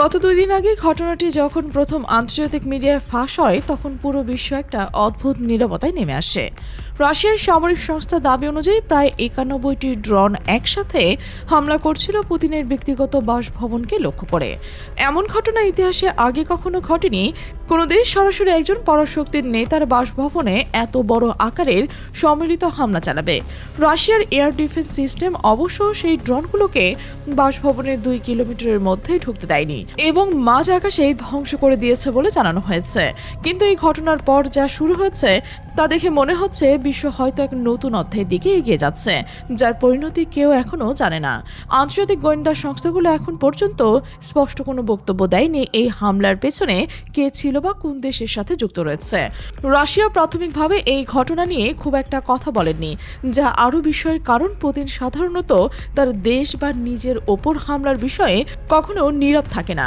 গত 2 দিন আগে ঘটনাটি যখন প্রথম আন্তর্জাতিক মিডিয়ায় ফাঁস হয় তখন পুরো বিশ্ব একটা অদ্ভুত নীরবতায় নেমে আসে। রাশিয়ার সামরিক সংস্থার দাবি অনুযায়ী প্রায় 91টি ড্রোন একসাথে হামলা করছিল পুতিনের ব্যক্তিগত বাসভবনকে লক্ষ্য করে। এমন ঘটনা ইতিহাসে আগে কখনো ঘটেনি। কোনো দেশ সরাসরি একজন পরাশক্তির নেতার বাসভবনে এত বড় আকারের সম্মিলিত হামলা চালাবে। রাশিয়ার এয়ার ডিফেন্স সিস্টেম অবশ্য সেই ড্রোনগুলোকে বাসভবনের 2 কিলোমিটারের মধ্যে ঢুকতে দেয়নি এবং মাঝ আকাশে ধ্বংস করে দিয়েছে বলে জানানো হয়েছে। কিন্তু এই ঘটনার পর যা শুরু হয়েছে তা দেখে মনে হচ্ছে বিশ্ব হয়তো এক নতুন অধ্যায়ের দিকে এগিয়ে যাচ্ছে, যার পরিণতি কেউ এখনো জানে না। আন্তর্জাতিক গোয়েন্দা সংস্থাগুলো এখন পর্যন্ত স্পষ্ট কোনো বক্তব্য দেয়নি এই হামলার পেছনে কে ছিল বা কোন দেশের সাথে যুক্ত রয়েছে। রাশিয়া প্রাথমিকভাবে এই ঘটনা নিয়ে খুব একটা কথা বলেননি, যা আরও বিস্ময়ের কারণ পুতিন সাধারণত তার দেশ বা নিজের ওপর হামলার বিষয়ে কখনো নীরব থাকে না।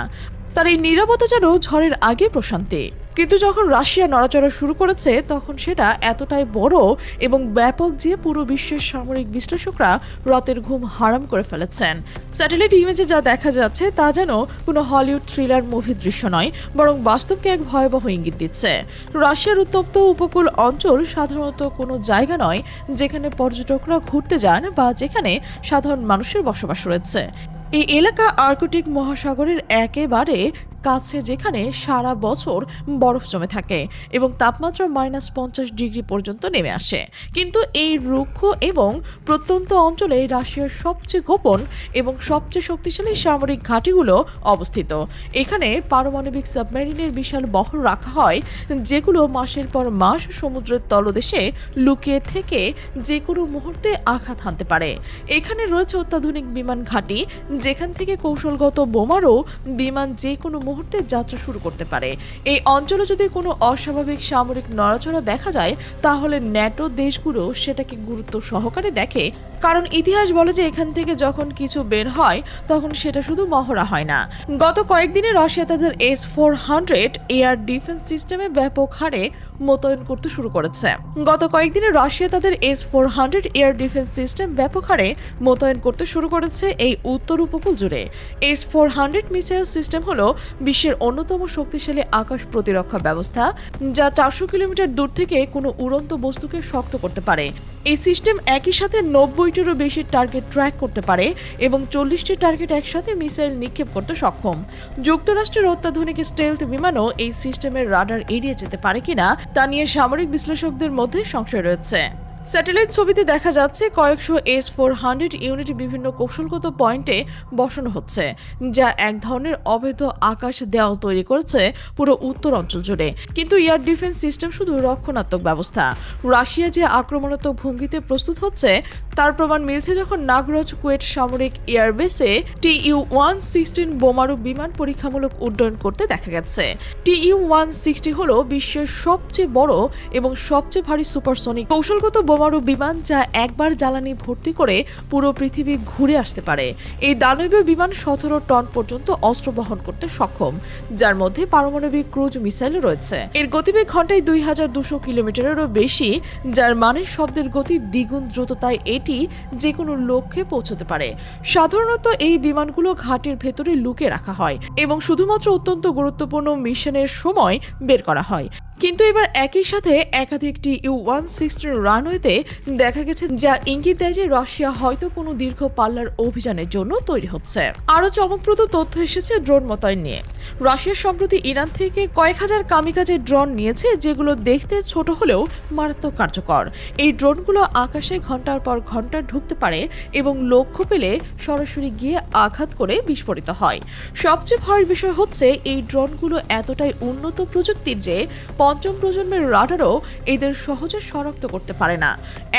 তার এই নীরবতা যেন ঝড়ের আগে প্রশান্তি। কিন্তু যখন রাশিয়া নড়াচড়া শুরু করেছে তখন সেটা এতটাই বড় এবং ব্যাপক যে পুরো বিশ্বের সামরিক বিশ্লেষকরা রাতের ঘুম হারাম করে ফেলেছেন। স্যাটেলাইট ইমেজে যা দেখা যাচ্ছে তা যেন কোনো হলিউড থ্রিলার মুভির দৃশ্য নয়, বরং বাস্তবকে এক ভয়াবহ ইঙ্গিত দিচ্ছে। রাশিয়ার উত্তপ্ত উপকূল অঞ্চল সাধারণত কোনো জায়গা নয় যেখানে পর্যটকরা ঘুরতে যান বা যেখানে সাধারণ মানুষের বসবাস রয়েছে। এই এলাকা আর্কটিক মহাসাগরের একেবারে কাছে, যেখানে সারা বছর বরফ জমে থাকে এবং তাপমাত্রা -50 ডিগ্রি পর্যন্ত নেমে আসে। কিন্তু এই রুক্ষ এবং প্রত্যন্ত অঞ্চলে রাশিয়ার সবচেয়ে গোপন এবং সবচেয়ে শক্তিশালী সামরিক ঘাঁটিগুলো অবস্থিত। এখানে পারমাণবিক সাবমেরিনের বিশাল বহর রাখা হয়, যেগুলো মাসের পর মাস সমুদ্রের তলদেশে লুকিয়ে থেকে যে কোনো মুহূর্তে আঘাত হানতে পারে। এখানে রয়েছে অত্যাধুনিক বিমান ঘাঁটি, যেখান থেকে কৌশলগত বোমারও বিমান যে কোনো মুহূর্তে যাত্রা শুরু করতে পারে। এই অঞ্চলে যদি কোনো অস্বাভাবিক সামরিক নড়াচড়া দেখা যায় তাহলে ন্যাটো দেশগুলো সেটাকে গুরুত্ব সহকারে দেখে, কারণ ইতিহাস বলে যে এখান থেকে যখন কিছু বের হয় তখন সেটা শুধু মহড়া হয় না। গত কয়েকদিনে রাশিয়া তাদের S-400 এয়ার ডিফেন্স সিস্টেমে ব্যাপক হারে মোতায়েন করতে শুরু করেছে। এয়ার ডিফেন্স সিস্টেম ব্যাপক হারে মোতায়েন করতে শুরু করেছে এই উত্তর উপকূল জুড়ে। S-400 মিসাইল সিস্টেম হলো বিশ্বের অন্যতম শক্তিশালী আকাশ প্রতিরক্ষা ব্যবস্থা, যা 400 কিলোমিটার দূর থেকে কোনো উড়ন্ত বস্তুকে শক্ত করতে পারে। এই সিস্টেম একই সাথে 90টিরও বেশি টার্গেট ট্র্যাক করতে পারে এবং 40টি টার্গেট একসাথে মিসাইল নিক্ষেপ করতে সক্ষম। যুক্তরাষ্ট্রের অত্যাধুনিক স্টেলথ বিমানও এই সিস্টেমের রাডার এড়িয়ে যেতে পারে কিনা তা নিয়ে সামরিক বিশ্লেষকদের মধ্যে সংশয় রয়েছে। স্যাটেলাইট ছবিতে দেখা যাচ্ছে কয়েকশো S-400 ইউনিট বিভিন্ন কৌশলগত পয়েন্টে বসানো হচ্ছে, যা এক ধরনের অবৈধ আকাশ দেওয়াল তৈরি করেছে পুরো উত্তর অঞ্চল জুড়ে। কিন্তু এয়ার ডিফেন্স সিস্টেম শুধু রক্ষণাত্মক ব্যবস্থা। রাশিয়া যে আক্রমণাত্মক ভঙ্গিতে প্রস্তুত হচ্ছে তার প্রমাণ মিলছে যখন নাগরজ কুয়েট সামরিক এয়ারবেসে Tu-116 বোমারু বিমান পরীক্ষামূলক উড্ডয়ন করতে দেখা গেছে। Tu-160 হলো বিশ্বের সবচেয়ে বড় এবং সবচেয়ে ভারী সুপারসনিক কৌশলগত বোমারু বিমান, যা একবার জ্বালানি ভর্তি করে পুরো পৃথিবী ঘুরে আসতে পারে। এই দানবীয় বিমান 17 টন পর্যন্ত অস্ত্র বহন করতে সক্ষম, যার মধ্যে পারমাণবিক ক্রুজ মিসাইল রয়েছে। এর গতিবেগ ঘন্টায় 2200 কিলোমিটারেরও বেশি, যার মানে শব্দের গতি দ্বিগুণ দ্রুত, তাই এটি যে কোনো লক্ষ্যে পৌঁছতে পারে। সাধারণত এই বিমানগুলো ঘাটের ভেতরে লুকিয়ে রাখা হয় এবং শুধুমাত্র অত্যন্ত গুরুত্বপূর্ণ মিশনের সময় বের করা হয়। কিন্তু এবার একই সাথে একাধিক Tu-160 রানওয়েতে দেখা গেছে, যা ইঙ্গিত দেয় যে রাশিয়া হয়তো কোনো দীর্ঘ পাল্লার অভিযানের জন্য তৈরি হচ্ছে। আরও চমকপ্রদ তথ্য এসেছে ড্রোন মোতায়েন নিয়ে। রাশিয়া সম্প্রতি ইরান থেকে কয়েক হাজার কামিকাজে ড্রোন নিয়েছে, যেগুলো দেখতে ছোট হলেও মারাত্মক কার্যকর। এই ড্রোনগুলো আকাশে ঘন্টার পর ঘন্টা ঢুকতে পারে এবং লক্ষ্য পেলে সরাসরি গিয়ে আঘাত করে বিস্ফোরিত হয়। সবচেয়ে ভয়ের বিষয় হচ্ছে এই ড্রোনগুলো এতটাই উন্নত প্রযুক্তির যে পঞ্চম প্রজন্মের রাডারও এদের সহজে শনাক্ত করতে পারে না।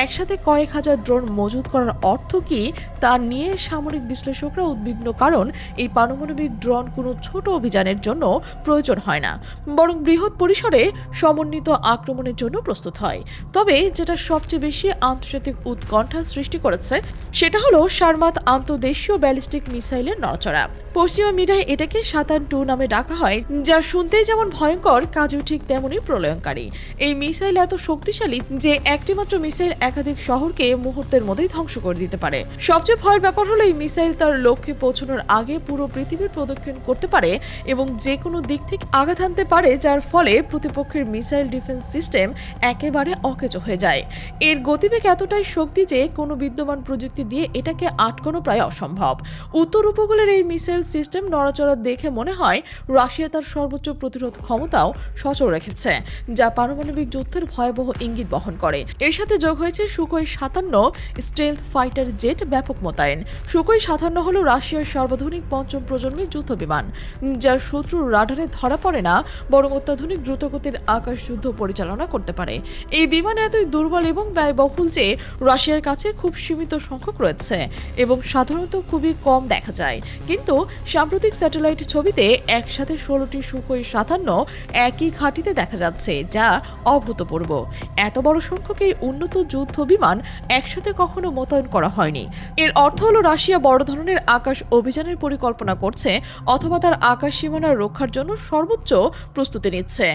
একসাথে কয়েক হাজার ড্রোন মজুত করার অর্থ কি তা নিয়ে সামরিক বিশ্লেষকরা উদ্বিগ্ন, কারণ এই পারমাণবিক ড্রোন কোনো ছোট অভিযান অভিযানের জন্য প্রয়োজন হয় না, বরং বৃহৎ পরিসরে সমন্বিত আক্রমণের জন্য প্রস্তুত হয়। তবে যেটা সবচেয়ে বেশি আন্তর্জাতিক উৎকণ্ঠা সৃষ্টি করেছে সেটা হলো সারমাত আন্তঃদেশীয় ব্যালিস্টিক মিসাইলের নড়াচড়া। পশ্চিমা মিডিয়ায় এটাকে সাতান-2 নামে ডাকা হয়, যা শুনতেই যেমন ভয়ঙ্কর কাজেও ঠিক তেমনই প্রলয়ঙ্কারী। এই মিসাইল এত শক্তিশালী যে একটিমাত্র মিসাইল একাধিক শহরকে মুহূর্তের মধ্যেই ধ্বংস করে দিতে পারে। সবচেয়ে ভয়ের ব্যাপার হলো এই মিসাইল তার লক্ষ্যে পৌঁছানোর আগে পুরো পৃথিবীর প্রদক্ষিণ করতে পারে এবং যে কোনো দিক থেকে আঘাত হানতে পারে, যার ফলে প্রতিপক্ষের মিসাইল ডিফেন্স সিস্টেম একেবারে অকেজো হয়ে যায়। এর গতিবেগ এতটাই শক্তি যে কোনো বিদ্যমান প্রযুক্তি দিয়ে এটাকে আটকানো প্রায় অসম্ভব। উত্তর উপকূলের এই মিসাইল সিস্টেম নড়াচড়া দেখে মনে হয় রাশিয়া তার সর্বোচ্চ প্রতিরোধ ক্ষমতাও সচল রেখেছে, যা পারমাণবিক যুদ্ধের ভয়াবহ ইঙ্গিত বহন করে। এর সাথে যোগ হয়েছে সুখোই 57 স্টেলথ ফাইটার জেট ব্যাপক মোতায়েন। সুখোই 57 হলো রাশিয়ার সর্বাধুনিক পঞ্চম প্রজন্মের যুদ্ধ বিমান, যার শত্রুর রাডারে ধরা পড়ে না, বরং অত্যাধুনিক দ্রুতগতির আকাশ যুদ্ধ পরিচালনা করতে পারে। এই বিমান এতই দুর্বল এবং ব্যয়বহুল যে রাশিয়ার কাছে খুব সীমিত সংখ্যক রয়েছে এবং সাধারণত খুবই কম দেখা যায়। কিন্তু সাম্প্রতিক স্যাটেলাইট ছবিতে একসাথে 16টি সুখোই 57 একই ঘাঁটিতে দেখা যাচ্ছে, যা অভূতপূর্ব। এত বড় সংখ্যক এই উন্নত যুদ্ধ বিমান একসাথে কখনো মোতায়েন করা হয়নি। এর অর্থ হলো রাশিয়া বড় ধরনের আকাশ অভিযানের পরিকল্পনা করছে অথবা তার আকাশ সীমানা রক্ষার জন্য সর্বোচ্চ প্রস্তুতি নিচ্ছে।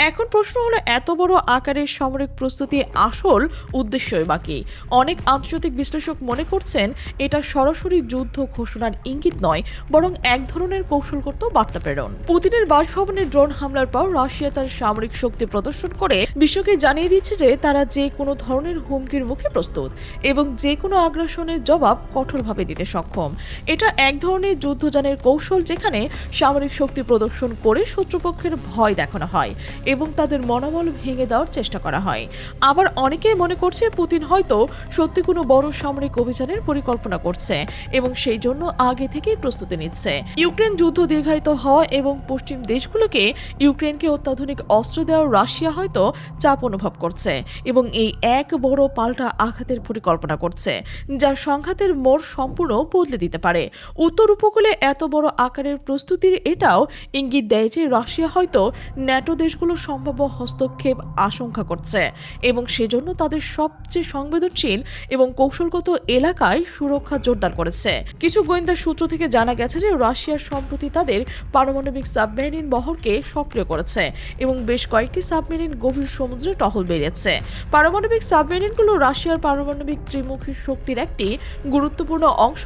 এখন প্রশ্ন হলো, এত বড় আকারের সামরিক প্রস্তুতি আসল উদ্দেশ্যই বাকি। অনেক আন্তর্জাতিক বিশ্লেষক মনে করছেন এটা সরাসরি যুদ্ধ ঘোষণার ইঙ্গিত নয়, বরং এক ধরনের কৌশলগত বার্তা প্রেরণ। পুতিনের বাসভবনে ড্রোন হামলার পর রাশিয়া তার সামরিক শক্তি প্রদর্শন করে বিশ্বকে জানিয়ে দিচ্ছে যে তারা যে কোনো ধরনের হুমকির মুখে প্রস্তুত এবং যে কোনো আগ্রাসনের জবাব কঠোরভাবে দিতে সক্ষম। এটা এক ধরনের যুদ্ধযানের কৌশল, যেখানে সামরিক শক্তি প্রদর্শন করে শত্রুপক্ষের ভয় দেখানো হয় এবং তাদের মনোবল ভেঙে দেওয়ার চেষ্টা করা হয়। আবার অনেকেই মনে করছে পুতিন হয়তো সত্যি কোনো বড় সামরিক অভিযানের পরিকল্পনা করছে এবং সেই জন্য আগে থেকেই প্রস্তুতি নিচ্ছে। ইউক্রেন যুদ্ধ দীর্ঘায়িত হওয়া এবং পশ্চিম দেশগুলোকে ইউক্রেনকে অত্যাধুনিক অস্ত্র দেওয়ার রাশিয়া হয়তো চাপ অনুভব করছে এবং এই এক বড় পাল্টা আঘাতের পরিকল্পনা করছে, যার সংঘাতের মোড় সম্পূর্ণ বদলে দিতে পারে। উত্তর উপকূলে এত বড় আকারের প্রস্তুতির এটাও ইঙ্গিত দেয় যে রাশিয়া হয়তো ন্যাটো দেশগুলোর সম্ভাব্য হস্তক্ষেপ আশঙ্কা করছে এবং সেজন্য তাদের সবচেয়ে সংবেদনশীল এবং কৌশলগত এলাকায় সুরক্ষা জোরদার করেছে। কিছু গোয়েন্দা সূত্র থেকে জানা গেছে যে রাশিয়া সম্প্রতি তাদের পারমাণবিক সাবমেরিন বহরকে সক্রিয় করেছে এবং বেশ কয়েকটি সাবমেরিন গভীর সমুদ্রে টহল বেরিয়েছে। পারমাণবিক সাবমেরিনগুলো রাশিয়ার পারমাণবিক ত্রিমুখী শক্তির একটি গুরুত্বপূর্ণ অংশ,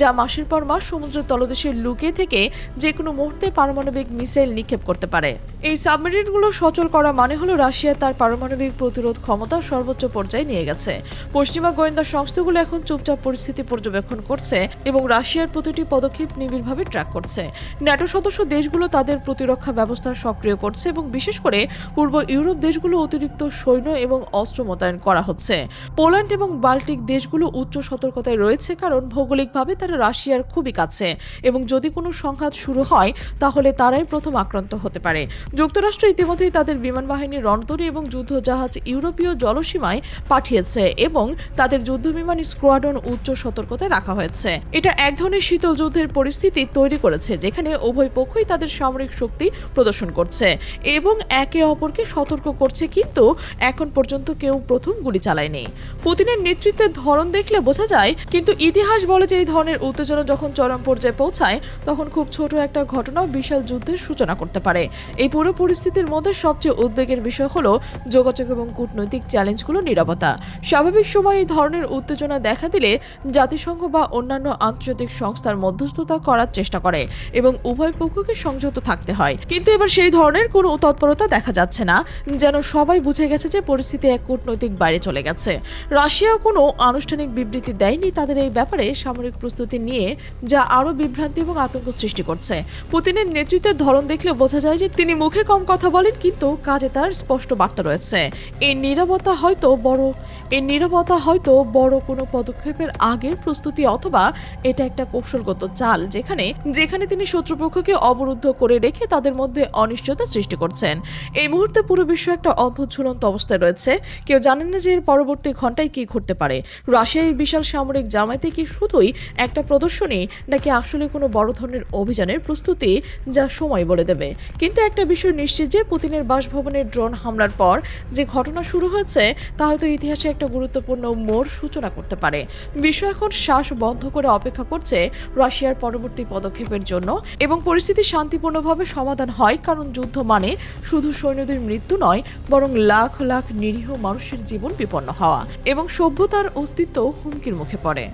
যা মাসের পর মাস সমুদ্রের তলদেশে লুকিয়ে থেকে যে কোনো মুহূর্তে পারমাণবিক মিসাইল নিক্ষেপ করতে পারে। এই সাবমেরিনগুলো সচল করা মানে হলো রাশিয়া তার পারমাণবিক প্রতিরোধ ক্ষমতা সর্বোচ্চ পর্যায়ে নিয়ে গেছে। পশ্চিমা গোয়েন্দা সংস্থাগুলো এখন চুপচাপ পরিস্থিতি পর্যবেক্ষণ করছে এবং রাশিয়ার প্রতিটি পদক্ষেপ নিবিড়ভাবে ট্র্যাক করছে। ন্যাটো সদস্য দেশগুলো তাদের প্রতিরক্ষা ব্যবস্থা সক্রিয় করছে এবং বিশেষ করে পূর্ব ইউরোপ দেশগুলো অতিরিক্ত সৈন্য এবং অস্ত্র মোতায়েন করা হচ্ছে। পোল্যান্ড এবং বাল্টিক দেশগুলো উচ্চ সতর্কতায় রয়েছে, কারণ ভৌগোলিকভাবে তারা রাশিয়ার খুবই কাছে এবং যদি কোনো সংঘাত শুরু হয় তাহলে তারাই প্রথম আক্রান্ত হতে পারে। যুক্তরাষ্ট্র ইতিমধ্যেই তাদের বিমান বাহিনীর রণতরী এবং যুদ্ধজাহাজ ইউরোপীয় জলসীমায় পাঠিয়েছে এবং তাদের যুদ্ধবিমান স্কোয়াড্রন উচ্চ সতর্কতায় রাখা হয়েছে। এটা এক ধরনের শীতল যুদ্ধের পরিস্থিতি তৈরি করেছে, যেখানে উভয় পক্ষই তাদের সামরিক শক্তি প্রদর্শন করছে এবং একে অপরকে সতর্ক করছে, কিন্তু এখন পর্যন্ত কেউ প্রথম গুলি চালায়নি। পুতিনের নেতৃত্বের ধরন দেখলে বোঝা যায়, কিন্তু ইতিহাস বলে যে এই ধরনের উত্তেজনা যখন চরম পর্যায়ে পৌঁছায় তখন খুব ছোট একটা ঘটনাও বিশাল যুদ্ধের সূচনা করতে পারে। এই পুরো পরিস্থিতির মধ্যে সবচেয়ে উদ্বেগের বিষয় হলো যোগাযোগ এবং কূটনৈতিক চ্যালেঞ্জগুলোর নীরবতা। স্বাভাবিক সময় এই ধরনের উত্তেজনা দেখা দিলে জাতিসংঘ বা অন্যান্য আন্তর্জাতিক সংস্থার মধ্যস্থতা করার চেষ্টা করে এবং উভয় পক্ষকে সংযত থাকতে হয়, কিন্তু এবার সেই ধরনের কোনো তৎপরতা দেখা যাচ্ছে না, যেন সবাই বুঝে গেছে যে পরিস্থিতি এক কূটনৈতিক বাইরে চলে গেছে। রাশিয়াও কোনো আনুষ্ঠানিক বিবৃতি দেয়নি তাদের এই ব্যাপারে সামরিক প্রস্তুতি নিয়ে, যা আরও বিভ্রান্তি এবং আতঙ্ক সৃষ্টি করছে। পুতিনের নেতৃত্বের ধরন দেখলে বোঝা যায় যে তিনি মুখ মুখে কম কথা বলেন কিন্তু কাজে তার স্পষ্ট বার্তা রয়েছে। এই নীরবতা হয়তো বড় কোনো পদক্ষেপের আগের প্রস্তুতি, অথবা এটা একটা কৌশলগত চাল যেখানে তিনি শত্রুপক্ষকে অবরুদ্ধ করে রেখে তাদের মধ্যে অনিশ্চয়তা সৃষ্টি করছেন। এই মুহূর্তে পুরো বিশ্ব একটা অদ্ভুত ঝুলন্ত অবস্থায় রয়েছে। কেউ জানেন না যে এর পরবর্তী ঘন্টায় কি ঘটতে পারে। রাশিয়ার বিশাল সামরিক জামায়াতে কি শুধুই একটা প্রদর্শনী, নাকি আসলে কোনো বড় ধরনের অভিযানের প্রস্তুতি, যা সময় বলে দেবে। কিন্তু একটা বিষয় নিশ্চিত যে পুতিনের বাসভবনের ড্রোন হামলার পর যে ঘটনা শুরু হয়েছে তা হয়তো ইতিহাসে একটা গুরুত্বপূর্ণ মোড় সূচনা করতে পারে। বিশ্ব এখন শ্বাস বন্ধ করে অপেক্ষা করছে রাশিয়ার পরবর্তী পদক্ষেপের জন্য, এবং পরিস্থিতি শান্তিপূর্ণভাবে সমাধান হয়, কারণ যুদ্ধ মানে শুধু সৈন্যদের মৃত্যু নয়, বরং লাখ লাখ নিরীহ মানুষের জীবন বিপন্ন হওয়া এবং সভ্যতার অস্তিত্ব হুমকির মুখে পড়ে।